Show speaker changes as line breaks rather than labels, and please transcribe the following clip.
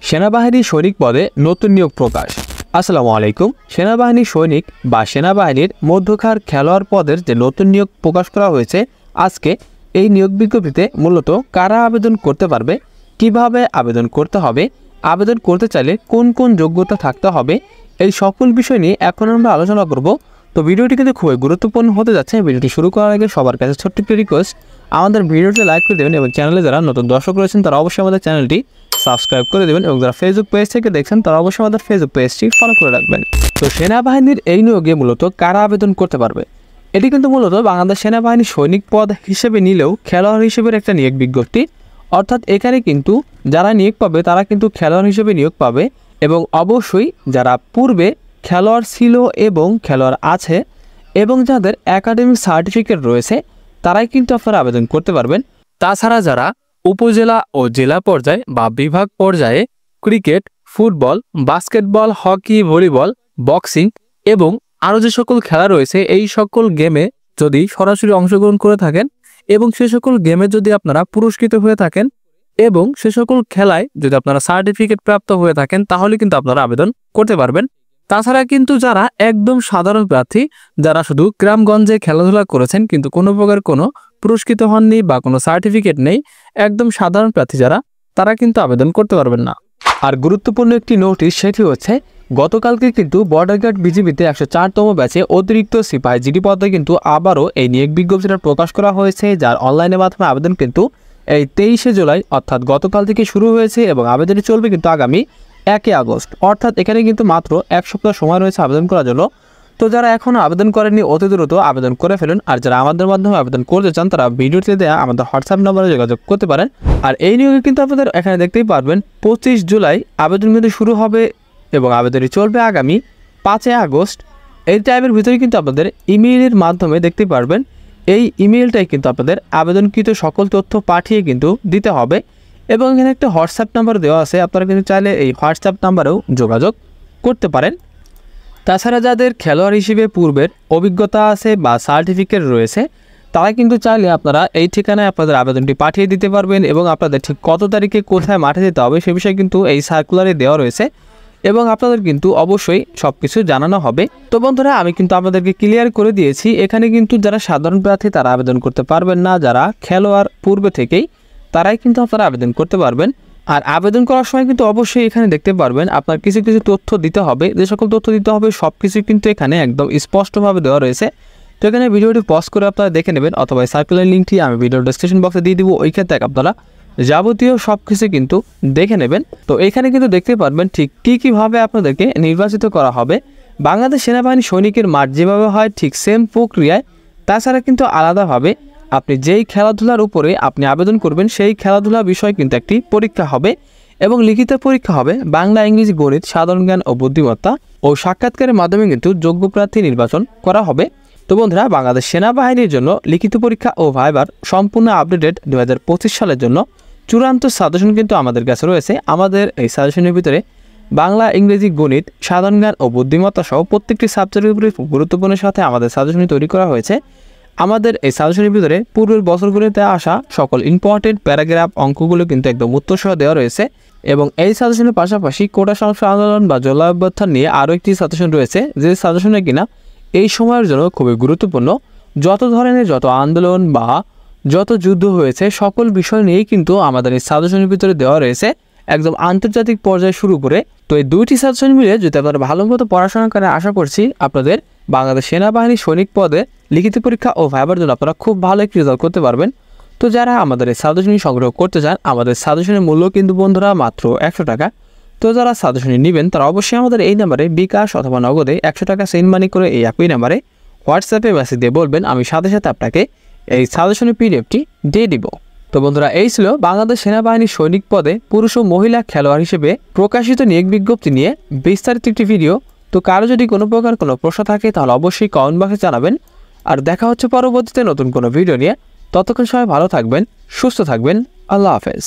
সেনাবাহিনী সৈনিক পদে নতুন নিয়োগ প্রকাশ। আসসালামু আলাইকুম। সেনাবাহিনী সৈনিক বা সেনাবাহিনীর মধ্যকার খেলোয়াড় পদের যে নতুন নিয়োগ প্রকাশ করা হয়েছে আজকে, এই নিয়োগ বিজ্ঞপ্তিতে মূলত কারা আবেদন করতে পারবে, কিভাবে আবেদন করতে হবে, আবেদন করতে চাইলে কোন কোন যোগ্যতা থাকতে হবে, এই সকল বিষয় নিয়ে এখন আমরা আলোচনা করব। তো ভিডিওটি কিন্তু খুবই গুরুত্বপূর্ণ হতে যাচ্ছে। ভিডিওটি শুরু করার আগে সবার কাছে ছোট্ট একটি রিকোয়েস্ট, আমাদের ভিডিওটি লাইক করে দেবেন এবং চ্যানেলে যারা নতুন দর্শক রয়েছেন তারা অবশ্যই আমাদের চ্যানেলটি সাবস্ক্রাইব করে দেবেন এবং যারা ফেসবুক পেজ থেকে দেখছেন তারা অবশ্যই আমাদের ফেসবুক পেজটি ফলো করে রাখবেন। তো সেনাবাহিনীর এই নিয়োগে মূলত কারা আবেদন করতে পারবে, এটি কিন্তু মূলত বাংলাদেশ সেনাবাহিনীর সৈনিক পদ হিসেবে নিলেও খেলোয়াড় হিসেবে একটা নিয়োগ বিজ্ঞপ্তি। অর্থাৎ এখানে কিন্তু যারা নিয়োগ পাবে তারা কিন্তু খেলোয়াড় হিসেবে নিয়োগ পাবে এবং অবশ্যই যারা পূর্বে খেলোয়াড় ছিল এবং খেলোয়াড় আছে এবং যাদের একাডেমিক সার্টিফিকেট রয়েছে তারাই কিন্তু আপনারা আবেদন করতে পারবেন। তাছাড়া যারা উপজেলা ও জেলা পর্যায়ে বা বিভাগ পর্যায়ে cricket, football, basketball, hockey, volleyball, boxing এবং আরও যে সকল খেলা রয়েছে এই সকল গেমে যদি সরাসরি অংশগ্রহণ করে থাকেন এবং সে সকল গেমে যদি আপনারা পুরস্কৃত হয়ে থাকেন এবং সে সকল খেলায় যদি আপনারা সার্টিফিকেট প্রাপ্ত হয়ে থাকেন তাহলে কিন্তু আপনারা আবেদন করতে পারবেন। তাছাড়া কিন্তু যারা একদম সাধারণ প্রার্থী, যারা শুধু গ্রামগঞ্জে খেলাধুলা করেছেন কিন্তু কোনো প্রকার কোনো পুরস্কৃত হননি বা কোনো সার্টিফিকেট নেই, একদম সাধারণ প্রার্থী যারা, তারা কিন্তু আবেদন করতে পারবেন না। আর গুরুত্বপূর্ণ একটি নোটিশ, সেটি হচ্ছে গতকালকে কিন্তু বর্ডার গার্ড বিজিবিতে 104তম ব্যাচে অতিরিক্ত সিপাহী জিডি পদে কিন্তু আবারও এই নিয়োগ বিজ্ঞপ্তিটা প্রকাশ করা হয়েছে, যার অনলাইনের মাধ্যমে আবেদন কিন্তু এই 23শে জুলাই অর্থাৎ গতকাল থেকে শুরু হয়েছে এবং আবেদনটি চলবে কিন্তু আগামী 1 আগস্ট। অর্থাৎ এখানে কিন্তু মাত্র 1 সপ্তাহ সময় রয়েছে আবেদন করার জন্য। তো যারা এখনও আবেদন করেননি অতি দ্রুত আবেদন করে ফেলুন। আর যারা আমাদের মাধ্যমে আবেদন করতে চান তারা ভিডিওতে দেওয়া আমাদের হোয়াটসঅ্যাপ নম্বরে যোগাযোগ করতে পারেন। আর এই নিয়োগে কিন্তু আপনাদের এখানে দেখতেই পারবেন 25 জুলাই আবেদন কিন্তু শুরু হবে এবং আবেদনটি চলবে আগামী 5 আগস্ট। এই টাইমের ভিতরে কিন্তু আপনাদের ইমেইলের মাধ্যমে দেখতে পারবেন, এই ইমেইলটাই কিন্তু আপনাদের আবেদনকৃত সকল তথ্য পাঠিয়ে কিন্তু দিতে হবে এবং এখানে একটা হোয়াটসঅ্যাপ নাম্বার দেওয়া আছে, আপনারা কিন্তু চাইলে এই হোয়াটসঅ্যাপ নাম্বারেও যোগাযোগ করতে পারেন। তাছাড়া যাদের খেলোয়াড় হিসেবে পূর্বের অভিজ্ঞতা আছে বা সার্টিফিকেট রয়েছে তারা কিন্তু চাইলে আপনারা এই ঠিকানায় আপনাদের আবেদনটি পাঠিয়ে দিতে পারবেন এবং আপনাদের ঠিক কত তারিখে কোথায় মাঠে যেতে হবে সে বিষয়ে কিন্তু এই সার্কুলারে দেওয়া রয়েছে এবং আপনাদের কিন্তু অবশ্যই সব কিছু জানানো হবে। তো বন্ধুরা, আমি কিন্তু আপনাদেরকে ক্লিয়ার করে দিয়েছি, এখানে কিন্তু যারা সাধারণ প্রার্থী তারা আবেদন করতে পারবেন না, যারা খেলোয়াড় পূর্বে থেকেই তারাই কিন্তু আপনারা আবেদন করতে পারবেন। আর আবেদন করার সময় কিন্তু অবশ্যই এখানে দেখতে পারবেন আপনার কিছু কিছু তথ্য দিতে হবে, যে সকল তথ্য দিতে হবে সব কিছু কিন্তু এখানে একদম স্পষ্টভাবে দেওয়া রয়েছে। তো এখানে ভিডিওটি পজ করে আপনারা দেখে নেবেন অথবা সার্কুলার লিঙ্কটি আমি ভিডিও ডেসক্রিপশন বক্সে দিয়ে দিব, ওইখান থেকে আপনারা যাবতীয় সব কিছু কিন্তু দেখে নেবেন। তো এখানে কিন্তু দেখতে পারবেন ঠিক কীভাবে আপনাদেরকে নির্বাচিত করা হবে। বাংলাদেশ সেনাবাহিনী সৈনিকের মাঠ যেভাবে হয় ঠিক সেম প্রক্রিয়ায়, তাছাড়া কিন্তু আলাদাভাবে আপনি যেই খেলাধুলার উপরে আপনি আবেদন করবেন সেই খেলাধুলা বিষয় কিন্তু একটি পরীক্ষা হবে এবং লিখিত পরীক্ষা হবে বাংলা, ইংরেজি, গণিত, সাধারণ জ্ঞান ও বুদ্ধিমত্তা ও সাক্ষাৎকারের মাধ্যমে কিন্তু যোগ্য প্রার্থী নির্বাচন করা হবে। তো বন্ধুরা, বাংলাদেশ সেনাবাহিনীর জন্য লিখিত পরীক্ষা ও ভাইবার সম্পূর্ণ আপডেটেড 2025 সালের জন্য চূড়ান্ত সাজেশন কিন্তু আমাদের কাছে রয়েছে। আমাদের এই সাজেশনের ভিতরে বাংলা, ইংরেজি, গণিত, সাধারণ জ্ঞান ও বুদ্ধিমত্তা সহ প্রত্যেকটি সাবজেক্টের উপরে গুরুত্বপূর্ণ সাথে আমাদের সাজেশনটি তৈরি করা হয়েছে। আমাদের এই সাজেশনের ভিতরে পূর্বের বছরগুলিতে আসা সকল ইম্পর্টেন্ট প্যারাগ্রাফ অঙ্কগুলো কিন্তু একদম উত্তরসহ দেওয়া রয়েছে এবং এই সাজেশনের পাশাপাশি কোটা সংস্কার আন্দোলন বা জুলাই অভ্যুত্থান নিয়ে আরও একটি সাজেশন রয়েছে, যে সাজেশনে কিনা এই সময়ের জন্য খুবই গুরুত্বপূর্ণ। যত ধরনের যত আন্দোলন বা যত যুদ্ধ হয়েছে সকল বিষয় নিয়েই কিন্তু আমাদের এই সাজেশনের ভিতরে দেওয়া রয়েছে একদম আন্তর্জাতিক পর্যায়ে শুরু করে। তো এই দুইটি সাজেশন মিলে যদি আপনারা ভালো মতো পড়াশোনা করেন আশা করছি আপনাদের বাংলাদেশ সেনাবাহিনী সৈনিক পদে লিখিত পরীক্ষা ও ভাইবার জন্য আপনারা খুব ভালো একটি রেজাল্ট করতে পারবেন। তো যারা আমাদের এই সাজেশনটি সংগ্রহ করতে চান, আমাদের সাজেশনের মূল্য কিন্তু বন্ধুরা মাত্র 100 টাকা। তো যারা সাজেশনটি নেবেন তারা অবশ্যই আমাদের এই নাম্বারে বিকাশ অথবা নগদে 100 টাকা সেন্ড মানি করে এই একই নাম্বারে হোয়াটসঅ্যাপে মেসেজ দিয়ে বলবেন, আমি সাথে সাথে আপনাকে এই সাজেশনের পিডিএফটি দিয়ে দিব। তো বন্ধুরা, এই ছিল বাংলাদেশ সেনাবাহিনী সৈনিক পদে পুরুষ ও মহিলা খেলোয়াড় হিসেবে প্রকাশিত নিয়োগ বিজ্ঞপ্তি নিয়ে বিস্তারিত একটি ভিডিও। তো কারো যদি কোনো প্রকার কোনো প্রশ্ন থাকে তাহলে অবশ্যই কমেন্ট বক্সে জানাবেন। আর দেখা হচ্ছে পরবর্তীতে নতুন কোনো ভিডিও নিয়ে। ততক্ষণ সবাই ভালো থাকবেন, সুস্থ থাকবেন। আল্লাহ হাফেজ।